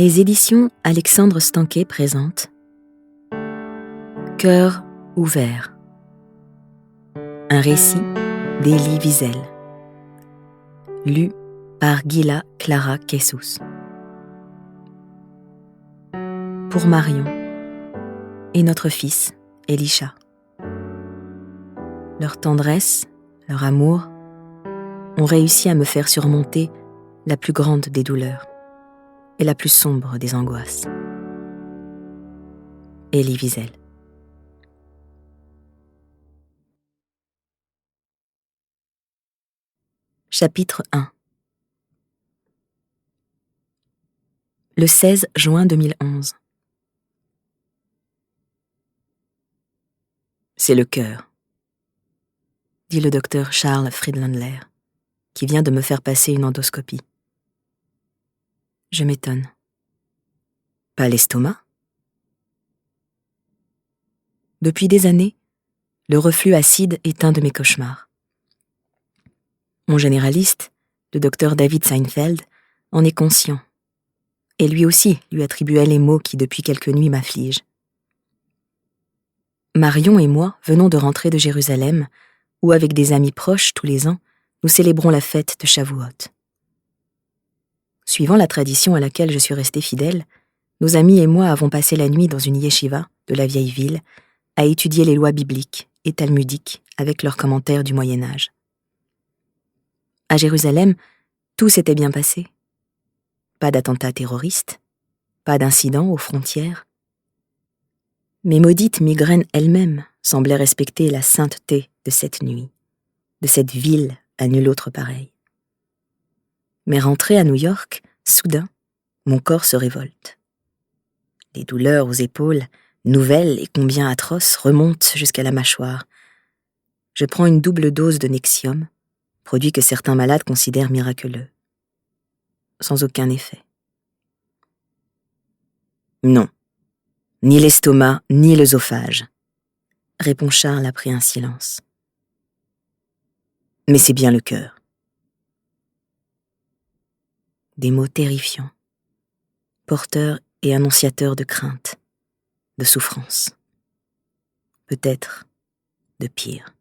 Les éditions Alexandre Stanquet présentent Cœur ouvert. Un récit d'Élie Wiesel. Lu par Gila Clara Kessous. Pour Marion et notre fils, Elisha. Leur tendresse, leur amour, ont réussi à me faire surmonter la plus grande des douleurs et la plus sombre des angoisses. Élie Wiesel. Chapitre 1. Le 16 juin 2011. C'est le cœur, dit le docteur Charles Friedlandler, qui vient de me faire passer une endoscopie. Je m'étonne. Pas l'estomac? Depuis des années, le reflux acide est un de mes cauchemars. Mon généraliste, le docteur David Seinfeld, en est conscient, et lui aussi lui attribuait les maux qui depuis quelques nuits m'affligent. Marion et moi venons de rentrer de Jérusalem, où avec des amis proches tous les ans, nous célébrons la fête de Shavuot. Suivant la tradition à laquelle je suis restée fidèle, nos amis et moi avons passé la nuit dans une yeshiva de la vieille ville à étudier les lois bibliques et talmudiques avec leurs commentaires du Moyen-Âge. À Jérusalem, tout s'était bien passé. Pas d'attentats terroristes, pas d'incidents aux frontières. Mes maudites migraines elles-mêmes semblaient respecter la sainteté de cette nuit, de cette ville à nul autre pareil. Mais rentré à New York, soudain, mon corps se révolte. Les douleurs aux épaules, nouvelles et combien atroces, remontent jusqu'à la mâchoire. Je prends une double dose de Nexium, produit que certains malades considèrent miraculeux. Sans aucun effet. Non, ni l'estomac, ni l'œsophage, répond Charles après un silence. Mais c'est bien le cœur. Des mots terrifiants, porteurs et annonciateurs de crainte, de souffrance. Peut-être de pire.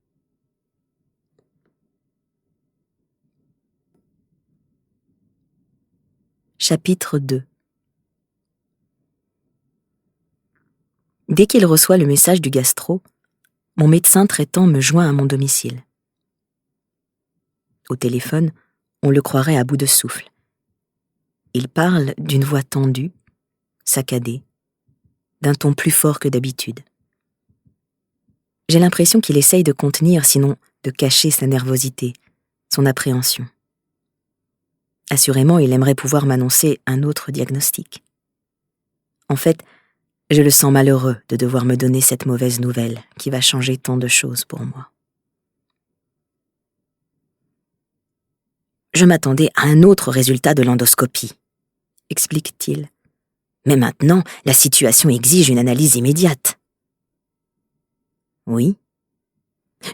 Chapitre 2. Dès qu'il reçoit le message du gastro, mon médecin traitant me joint à mon domicile. Au téléphone, on le croirait à bout de souffle. Il parle d'une voix tendue, saccadée, d'un ton plus fort que d'habitude. J'ai l'impression qu'il essaye de contenir, sinon de cacher sa nervosité, son appréhension. Assurément, il aimerait pouvoir m'annoncer un autre diagnostic. En fait, je le sens malheureux de devoir me donner cette mauvaise nouvelle qui va changer tant de choses pour moi. Je m'attendais à un autre résultat de l'endoscopie, explique-t-il. Mais maintenant, la situation exige une analyse immédiate. Oui.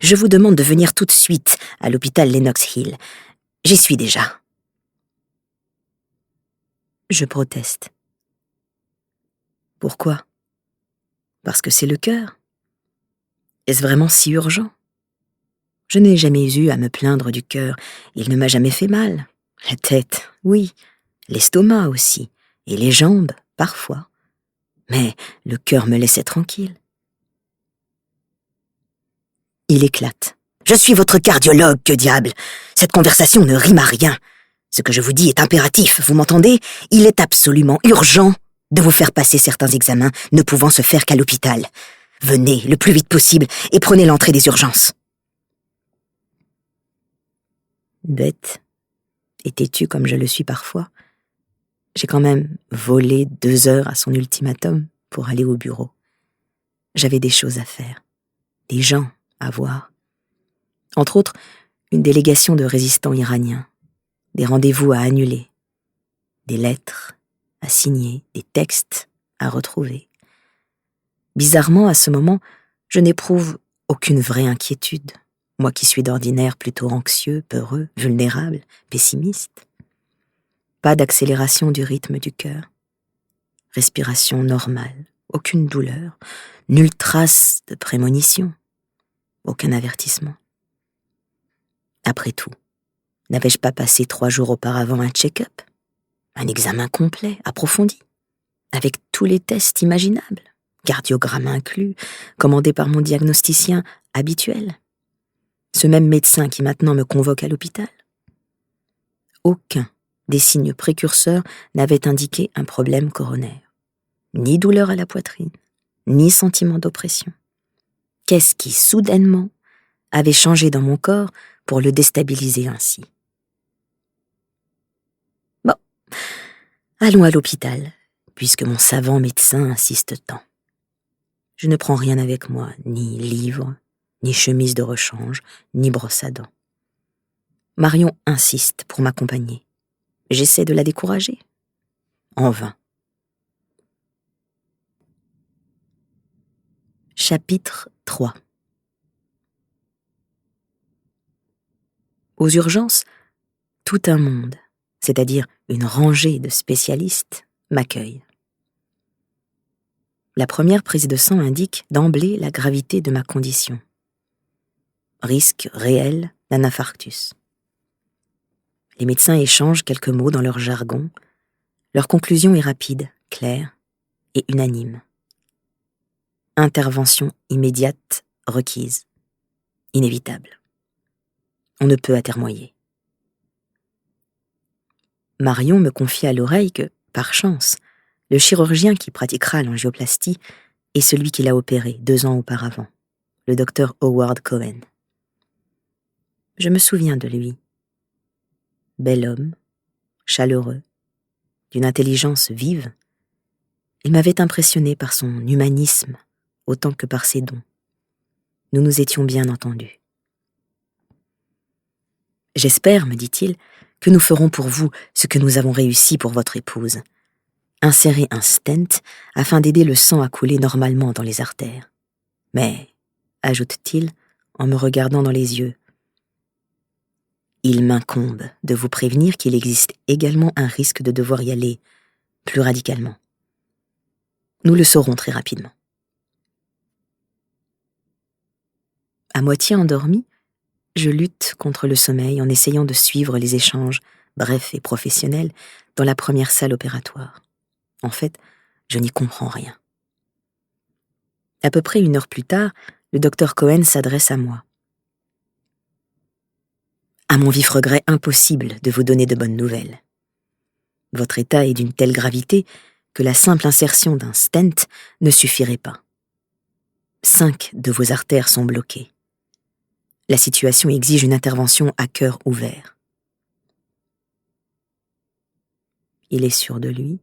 Je vous demande de venir tout de suite à l'hôpital Lenox Hill. J'y suis déjà. Je proteste. Pourquoi? Parce que c'est le cœur. Est-ce vraiment si urgent? Je n'ai jamais eu à me plaindre du cœur. Il ne m'a jamais fait mal. La tête, oui. L'estomac aussi. Et les jambes, parfois. Mais le cœur me laissait tranquille. Il éclate. Je suis votre cardiologue, que diable! Cette conversation ne rime à rien. Ce que je vous dis est impératif, vous m'entendez? Il est absolument urgent de vous faire passer certains examens ne pouvant se faire qu'à l'hôpital. Venez le plus vite possible et prenez l'entrée des urgences. Bête et têtu comme je le suis parfois, j'ai quand même volé 2 heures à son ultimatum pour aller au bureau. J'avais des choses à faire, des gens à voir. Entre autres, une délégation de résistants iraniens, des rendez-vous à annuler, des lettres à signer, des textes à retrouver. Bizarrement, à ce moment, je n'éprouve aucune vraie inquiétude, moi qui suis d'ordinaire plutôt anxieux, peureux, vulnérable, pessimiste. Pas d'accélération du rythme du cœur. Respiration normale, aucune douleur, nulle trace de prémonition, aucun avertissement. Après tout, n'avais-je pas passé 3 jours auparavant un check-up, un examen complet, approfondi, avec tous les tests imaginables, cardiogramme inclus, commandé par mon diagnosticien habituel, ce même médecin qui maintenant me convoque à l'hôpital? Aucun des signes précurseurs n'avait indiqué un problème coronaire. Ni douleur à la poitrine, ni sentiment d'oppression. Qu'est-ce qui, soudainement, avait changé dans mon corps pour le déstabiliser ainsi? Bon, allons à l'hôpital, puisque mon savant médecin insiste tant. Je ne prends rien avec moi, ni livre, ni chemise de rechange, ni brosse à dents. Marion insiste pour m'accompagner. J'essaie de la décourager. En vain. Chapitre 3. Aux urgences, tout un monde, c'est-à-dire une rangée de spécialistes, m'accueille. La première prise de sang indique d'emblée la gravité de ma condition. Risque réel d'un infarctus. Les médecins échangent quelques mots dans leur jargon. Leur conclusion est rapide, claire et unanime. Intervention immédiate requise. Inévitable. On ne peut atermoyer. Marion me confie à l'oreille que, par chance, le chirurgien qui pratiquera l'angioplastie est celui qui l'a opéré 2 ans auparavant, le docteur Howard Cohen. Je me souviens de lui. Bel homme, chaleureux, d'une intelligence vive, il m'avait impressionné par son humanisme autant que par ses dons. Nous nous étions bien entendus. « J'espère, me dit-il, que nous ferons pour vous ce que nous avons réussi pour votre épouse. Insérer un stent afin d'aider le sang à couler normalement dans les artères. Mais, ajoute-t-il en me regardant dans les yeux, il m'incombe de vous prévenir qu'il existe également un risque de devoir y aller plus radicalement. Nous le saurons très rapidement. » À moitié endormi, je lutte contre le sommeil en essayant de suivre les échanges, brefs et professionnels, dans la première salle opératoire. En fait, je n'y comprends rien. À peu près 1 heure plus tard, le docteur Cohen s'adresse à moi. À mon vif regret, impossible de vous donner de bonnes nouvelles. Votre état est d'une telle gravité que la simple insertion d'un stent ne suffirait pas. 5 de vos artères sont bloquées. La situation exige une intervention à cœur ouvert. Il est sûr de lui.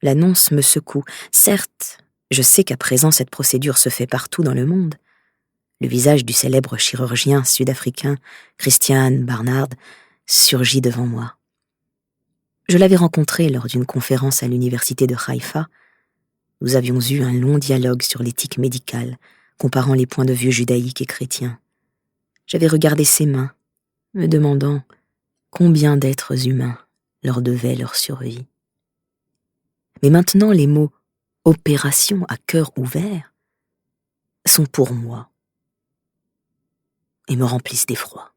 L'annonce me secoue. Certes, je sais qu'à présent cette procédure se fait partout dans le monde. Le visage du célèbre chirurgien sud-africain Christiaan Barnard surgit devant moi. Je l'avais rencontré lors d'une conférence à l'université de Haïfa. Nous avions eu un long dialogue sur l'éthique médicale, comparant les points de vue judaïques et chrétiens. J'avais regardé ses mains, me demandant combien d'êtres humains leur devaient leur survie. Mais maintenant, les mots « opération à cœur ouvert » sont pour moi et me remplissent d'effroi.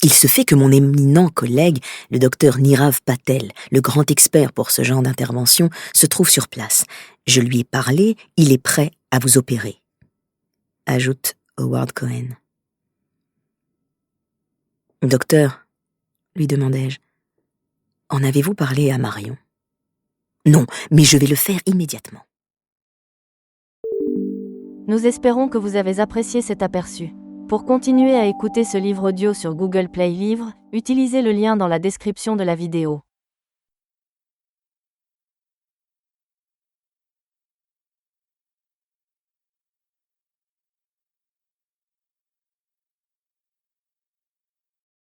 Il se fait que mon éminent collègue, le docteur Nirav Patel, le grand expert pour ce genre d'intervention, se trouve sur place. Je lui ai parlé, il est prêt à vous opérer, ajoute Howard Cohen. Docteur, lui demandai-je, en avez-vous parlé à Marion? Non, mais je vais le faire immédiatement. Nous espérons que vous avez apprécié cet aperçu. Pour continuer à écouter ce livre audio sur Google Play Livres, utilisez le lien dans la description de la vidéo.